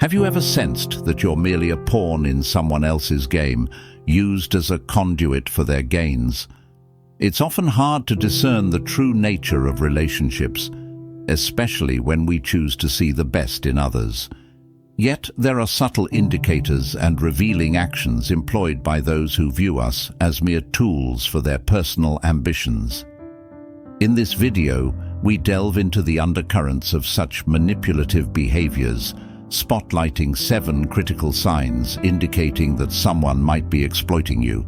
Have you ever sensed that you're merely a pawn in someone else's game, used as a conduit for their gains? It's often hard to discern the true nature of relationships, especially when we choose to see the best in others. Yet there are subtle indicators and revealing actions employed by those who view us as mere tools for their personal ambitions. In this video, we delve into the undercurrents of such manipulative behaviors, spotlighting 7 critical signs indicating that someone might be exploiting you.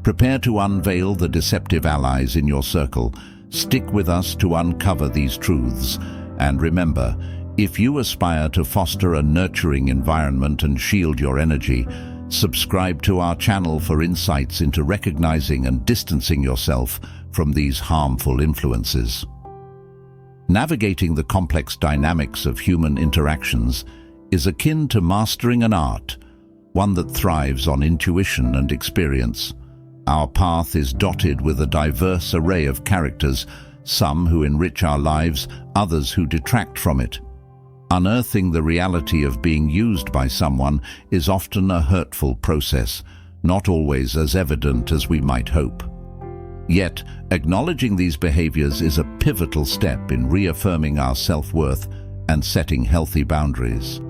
Prepare to unveil the deceptive allies in your circle. Stick with us to uncover these truths. And remember, if you aspire to foster a nurturing environment and shield your energy, subscribe to our channel for insights into recognizing and distancing yourself from these harmful influences. Navigating the complex dynamics of human interactions is akin to mastering an art, one that thrives on intuition and experience. Our path is dotted with a diverse array of characters, some who enrich our lives, others who detract from it. Unearthing the reality of being used by someone is often a hurtful process, not always as evident as we might hope. Yet, acknowledging these behaviors is a pivotal step in reaffirming our self-worth and setting healthy boundaries.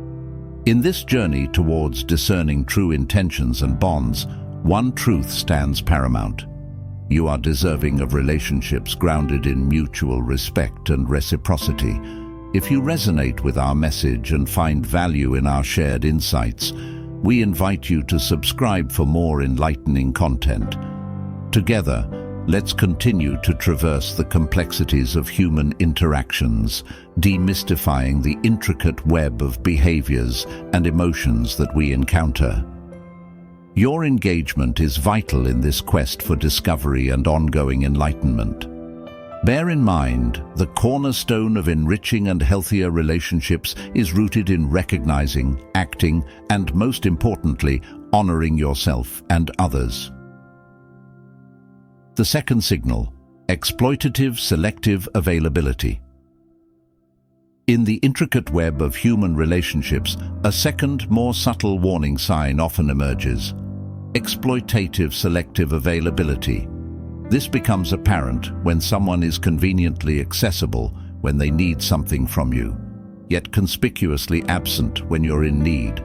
In this journey towards discerning true intentions and bonds, one truth stands paramount. You are deserving of relationships grounded in mutual respect and reciprocity. If you resonate with our message and find value in our shared insights, we invite you to subscribe for more enlightening content. Together, let's continue to traverse the complexities of human interactions, demystifying the intricate web of behaviors and emotions that we encounter. Your engagement is vital in this quest for discovery and ongoing enlightenment. Bear in mind, the cornerstone of enriching and healthier relationships is rooted in recognizing, acting, and most importantly, honoring yourself and others. The second signal, exploitative selective availability. In the intricate web of human relationships, a second, more subtle warning sign often emerges: exploitative selective availability. This becomes apparent when someone is conveniently accessible when they need something from you, yet conspicuously absent when you're in need.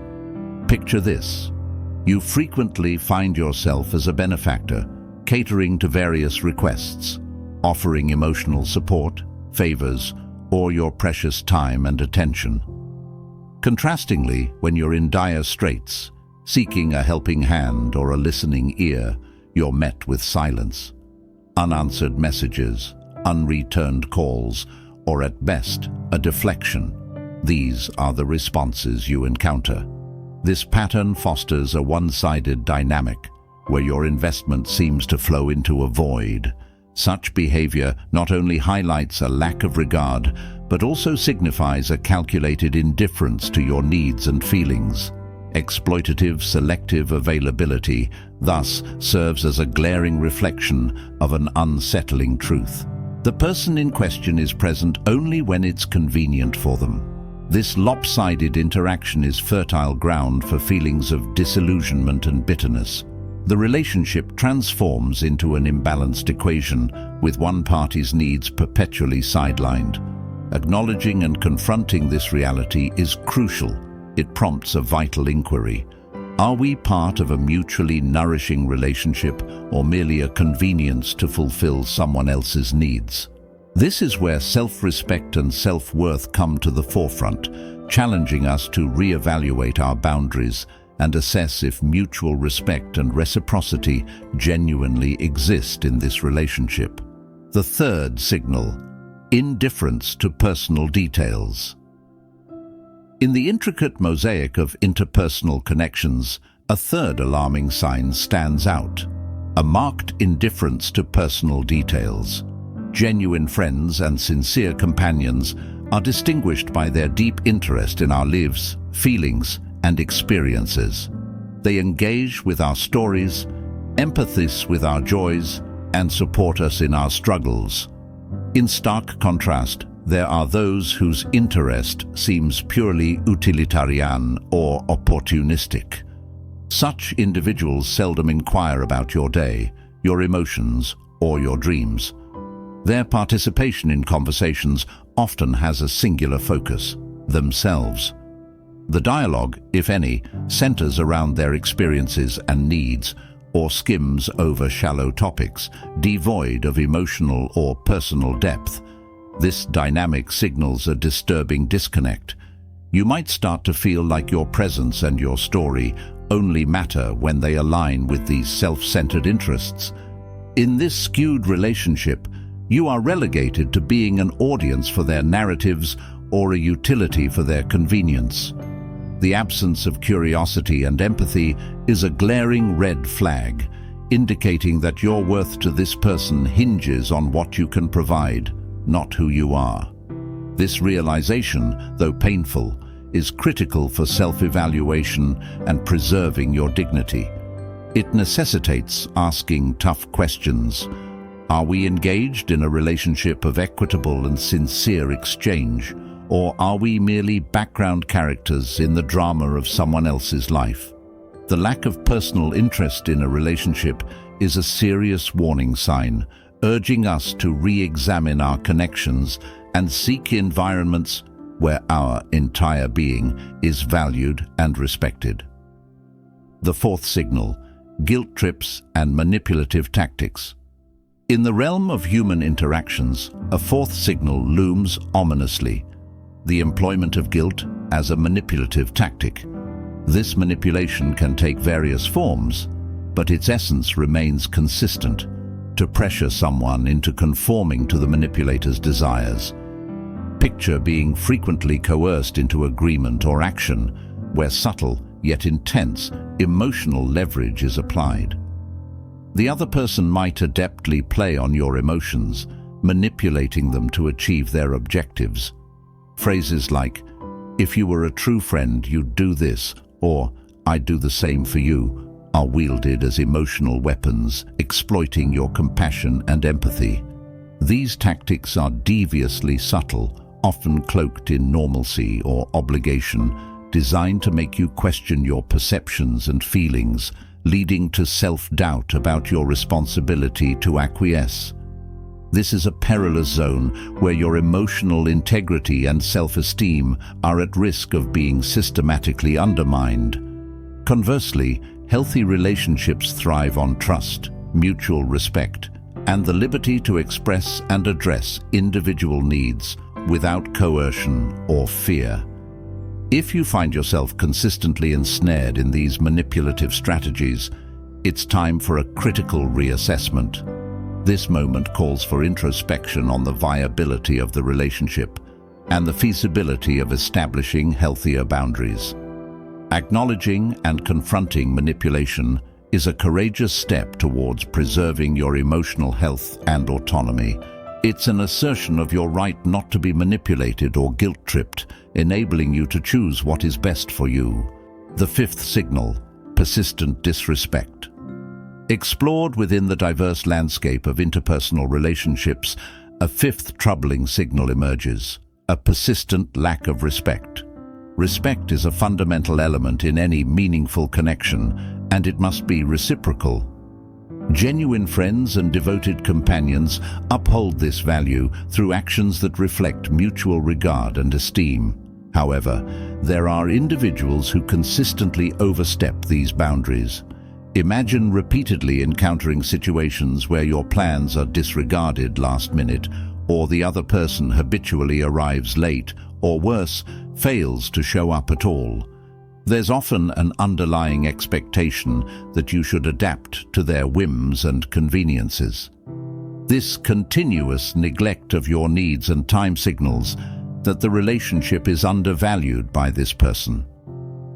Picture this. You frequently find yourself as a benefactor, catering to various requests, offering emotional support, favors, or your precious time and attention. Contrastingly, when you're in dire straits, seeking a helping hand or a listening ear, you're met with silence, unanswered messages, unreturned calls, or at best, a deflection. These are the responses you encounter. This pattern fosters a one-sided dynamic, where your investment seems to flow into a void. Such behavior not only highlights a lack of regard, but also signifies a calculated indifference to your needs and feelings. Exploitative selective availability thus serves as a glaring reflection of an unsettling truth. The person in question is present only when it's convenient for them. This lopsided interaction is fertile ground for feelings of disillusionment and bitterness. The relationship transforms into an imbalanced equation, with one party's needs perpetually sidelined. Acknowledging and confronting this reality is crucial. It prompts a vital inquiry. Are we part of a mutually nourishing relationship or merely a convenience to fulfill someone else's needs? This is where self-respect and self-worth come to the forefront, challenging us to reevaluate our boundaries and assess if mutual respect and reciprocity genuinely exist in this relationship. The third signal, indifference to personal details. In the intricate mosaic of interpersonal connections, a third alarming sign stands out: a marked indifference to personal details. Genuine friends and sincere companions are distinguished by their deep interest in our lives, feelings, and experiences. They engage with our stories, empathize with our joys, and support us in our struggles. In stark contrast, there are those whose interest seems purely utilitarian or opportunistic. Such individuals seldom inquire about your day, your emotions, or your dreams. Their participation in conversations often has a singular focus: themselves. The dialogue, if any, centers around their experiences and needs, or skims over shallow topics, devoid of emotional or personal depth. This dynamic signals a disturbing disconnect. You might start to feel like your presence and your story only matter when they align with these self-centered interests. In this skewed relationship, you are relegated to being an audience for their narratives or a utility for their convenience. The absence of curiosity and empathy is a glaring red flag, indicating that your worth to this person hinges on what you can provide, not who you are. This realization, though painful, is critical for self-evaluation and preserving your dignity. It necessitates asking tough questions. Are we engaged in a relationship of equitable and sincere exchange, or are we merely background characters in the drama of someone else's life? The lack of personal interest in a relationship is a serious warning sign, urging us to re-examine our connections and seek environments where our entire being is valued and respected. The fourth signal: guilt trips and manipulative tactics. In the realm of human interactions, a fourth signal looms ominously: the employment of guilt as a manipulative tactic. This manipulation can take various forms, but its essence remains consistent: to pressure someone into conforming to the manipulator's desires. Picture being frequently coerced into agreement or action, where subtle yet intense emotional leverage is applied. The other person might adeptly play on your emotions, manipulating them to achieve their objectives. Phrases like, "If you were a true friend, you'd do this," or "I'd do the same for you," are wielded as emotional weapons, exploiting your compassion and empathy. These tactics are deviously subtle, often cloaked in normalcy or obligation, designed to make you question your perceptions and feelings, leading to self-doubt about your responsibility to acquiesce. This is a perilous zone where your emotional integrity and self-esteem are at risk of being systematically undermined. Conversely, healthy relationships thrive on trust, mutual respect, and the liberty to express and address individual needs without coercion or fear. If you find yourself consistently ensnared in these manipulative strategies, it's time for a critical reassessment. This moment calls for introspection on the viability of the relationship and the feasibility of establishing healthier boundaries. Acknowledging and confronting manipulation is a courageous step towards preserving your emotional health and autonomy. It's an assertion of your right not to be manipulated or guilt-tripped, enabling you to choose what is best for you. The fifth signal: persistent disrespect. Explored within the diverse landscape of interpersonal relationships, a fifth troubling signal emerges: a persistent lack of respect. Respect is a fundamental element in any meaningful connection, and it must be reciprocal. Genuine friends and devoted companions uphold this value through actions that reflect mutual regard and esteem. However, there are individuals who consistently overstep these boundaries. Imagine repeatedly encountering situations where your plans are disregarded last minute, or the other person habitually arrives late, or worse, fails to show up at all. There's often an underlying expectation that you should adapt to their whims and conveniences. This continuous neglect of your needs and time signals that the relationship is undervalued by this person.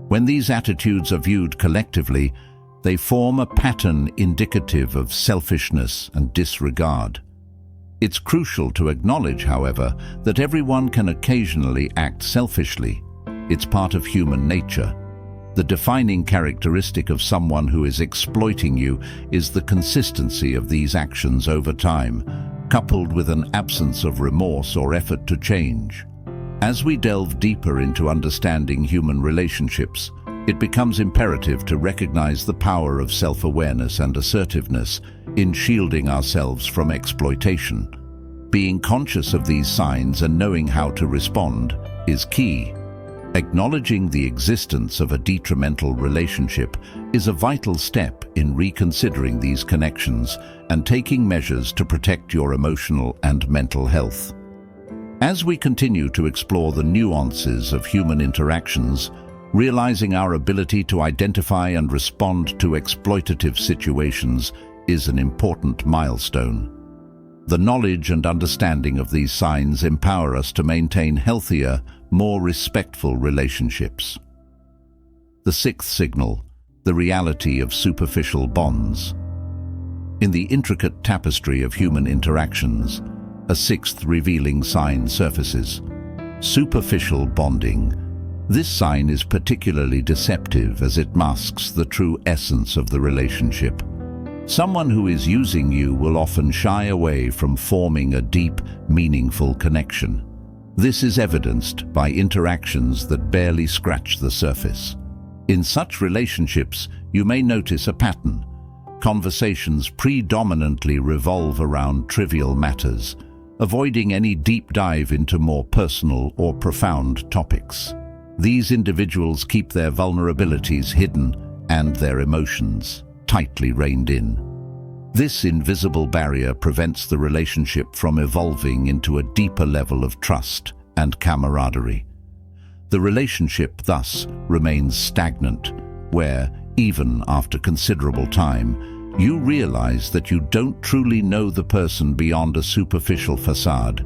When these attitudes are viewed collectively, they form a pattern indicative of selfishness and disregard. It's crucial to acknowledge, however, that everyone can occasionally act selfishly. It's part of human nature. The defining characteristic of someone who is exploiting you is the consistency of these actions over time, coupled with an absence of remorse or effort to change. As we delve deeper into understanding human relationships, it becomes imperative to recognize the power of self-awareness and assertiveness in shielding ourselves from exploitation. Being conscious of these signs and knowing how to respond is key. Acknowledging the existence of a detrimental relationship is a vital step in reconsidering these connections and taking measures to protect your emotional and mental health. As we continue to explore the nuances of human interactions, realizing our ability to identify and respond to exploitative situations is an important milestone. The knowledge and understanding of these signs empower us to maintain healthier, more respectful relationships. The sixth signal, the reality of superficial bonds. In the intricate tapestry of human interactions, a sixth revealing sign surfaces: superficial bonding. This sign is particularly deceptive as it masks the true essence of the relationship. Someone who is using you will often shy away from forming a deep, meaningful connection. This is evidenced by interactions that barely scratch the surface. In such relationships, you may notice a pattern. Conversations predominantly revolve around trivial matters, avoiding any deep dive into more personal or profound topics. These individuals keep their vulnerabilities hidden and their emotions tightly reined in. This invisible barrier prevents the relationship from evolving into a deeper level of trust and camaraderie. The relationship thus remains stagnant, where, even after considerable time, you realize that you don't truly know the person beyond a superficial facade.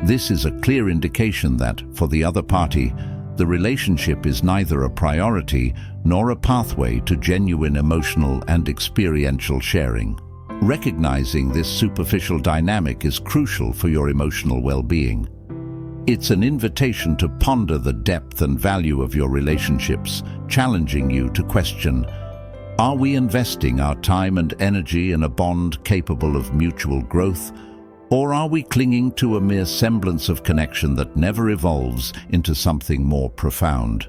This is a clear indication that, for the other party, the relationship is neither a priority nor a pathway to genuine emotional and experiential sharing. Recognizing this superficial dynamic is crucial for your emotional well-being. It's an invitation to ponder the depth and value of your relationships, challenging you to question: are we investing our time and energy in a bond capable of mutual growth, or are we clinging to a mere semblance of connection that never evolves into something more profound?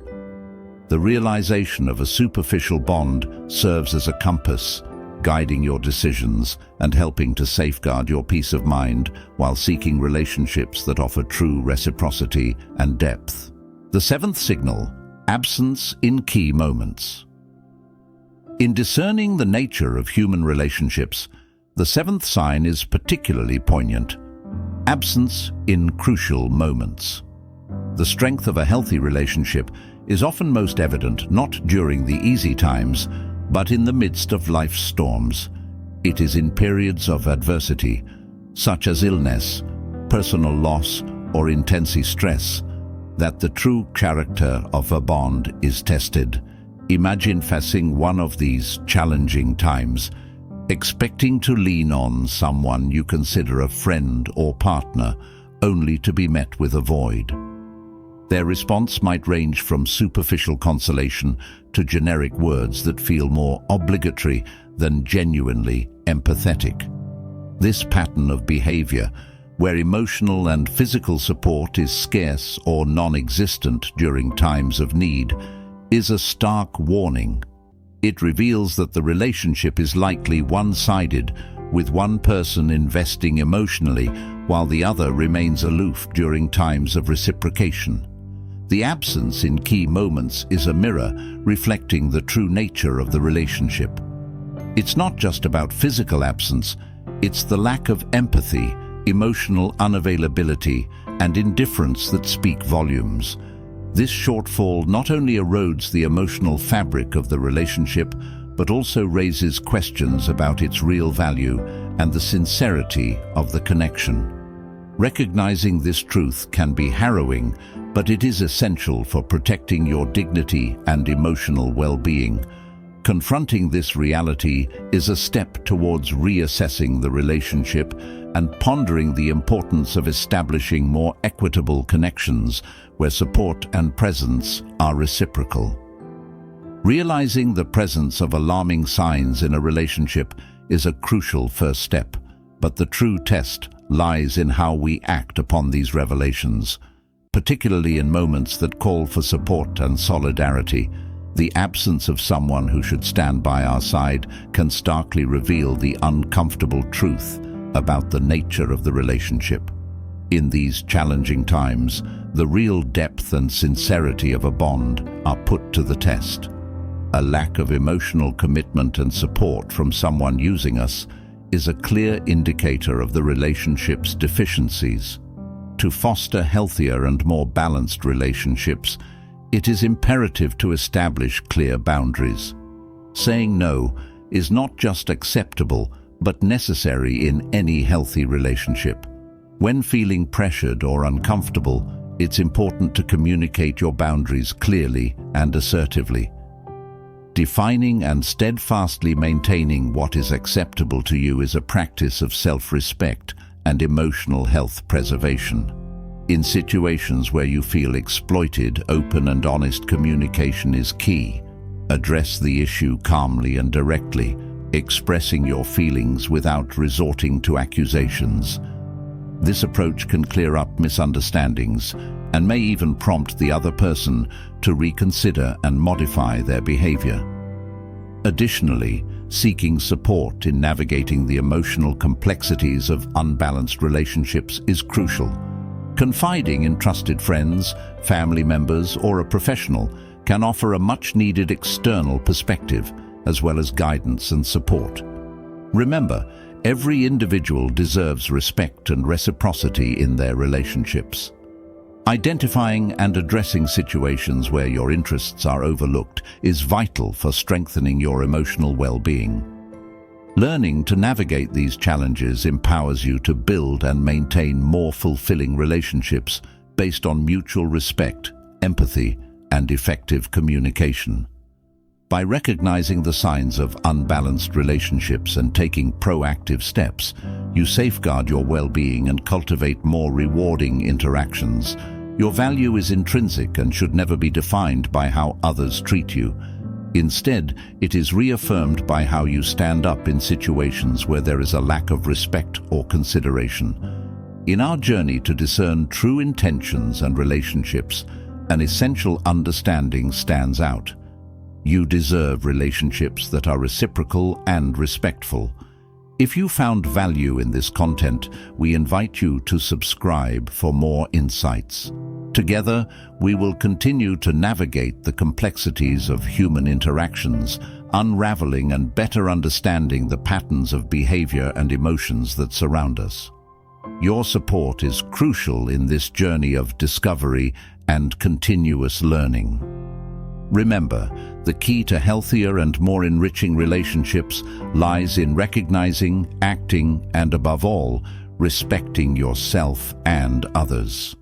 The realization of a superficial bond serves as a compass, guiding your decisions and helping to safeguard your peace of mind while seeking relationships that offer true reciprocity and depth. The seventh signal, absence in key moments. In discerning the nature of human relationships, the seventh sign is particularly poignant: absence in crucial moments. The strength of a healthy relationship is often most evident not during the easy times, but in the midst of life's storms. It is in periods of adversity, such as illness, personal loss, or intense stress, that the true character of a bond is tested. Imagine facing one of these challenging times, expecting to lean on someone you consider a friend or partner, only to be met with a void. Their response might range from superficial consolation to generic words that feel more obligatory than genuinely empathetic. This pattern of behavior, where emotional and physical support is scarce or non-existent during times of need, is a stark warning. It reveals that the relationship is likely one-sided, with one person investing emotionally while the other remains aloof during times of reciprocation. The absence in key moments is a mirror reflecting the true nature of the relationship. It's not just about physical absence, it's the lack of empathy, emotional unavailability, and indifference that speak volumes. This shortfall not only erodes the emotional fabric of the relationship, but also raises questions about its real value and the sincerity of the connection. Recognizing this truth can be harrowing, but it is essential for protecting your dignity and emotional well-being. Confronting this reality is a step towards reassessing the relationship and pondering the importance of establishing more equitable connections where support and presence are reciprocal. Realizing the presence of alarming signs in a relationship is a crucial first step, but the true test lies in how we act upon these revelations, particularly in moments that call for support and solidarity. The absence of someone who should stand by our side can starkly reveal the uncomfortable truth about the nature of the relationship. In these challenging times, the real depth and sincerity of a bond are put to the test. A lack of emotional commitment and support from someone using us is a clear indicator of the relationship's deficiencies. To foster healthier and more balanced relationships, it is imperative to establish clear boundaries. Saying no is not just acceptable, but necessary in any healthy relationship. When feeling pressured or uncomfortable, it's important to communicate your boundaries clearly and assertively. Defining and steadfastly maintaining what is acceptable to you is a practice of self-respect and emotional health preservation. In situations where you feel exploited, open and honest communication is key. Address the issue calmly and directly, expressing your feelings without resorting to accusations. This approach can clear up misunderstandings and may even prompt the other person to reconsider and modify their behavior. Additionally, seeking support in navigating the emotional complexities of unbalanced relationships is crucial. Confiding in trusted friends, family members, or a professional can offer a much-needed external perspective, as well as guidance and support. Remember, every individual deserves respect and reciprocity in their relationships. Identifying and addressing situations where your interests are overlooked is vital for strengthening your emotional well-being. Learning to navigate these challenges empowers you to build and maintain more fulfilling relationships based on mutual respect, empathy, and effective communication. By recognizing the signs of unbalanced relationships and taking proactive steps, you safeguard your well-being and cultivate more rewarding interactions. Your value is intrinsic and should never be defined by how others treat you. Instead, it is reaffirmed by how you stand up in situations where there is a lack of respect or consideration. In our journey to discern true intentions and relationships, an essential understanding stands out. You deserve relationships that are reciprocal and respectful. If you found value in this content, we invite you to subscribe for more insights. Together, we will continue to navigate the complexities of human interactions, unraveling and better understanding the patterns of behavior and emotions that surround us. Your support is crucial in this journey of discovery and continuous learning. Remember, the key to healthier and more enriching relationships lies in recognizing, acting, and above all, respecting yourself and others.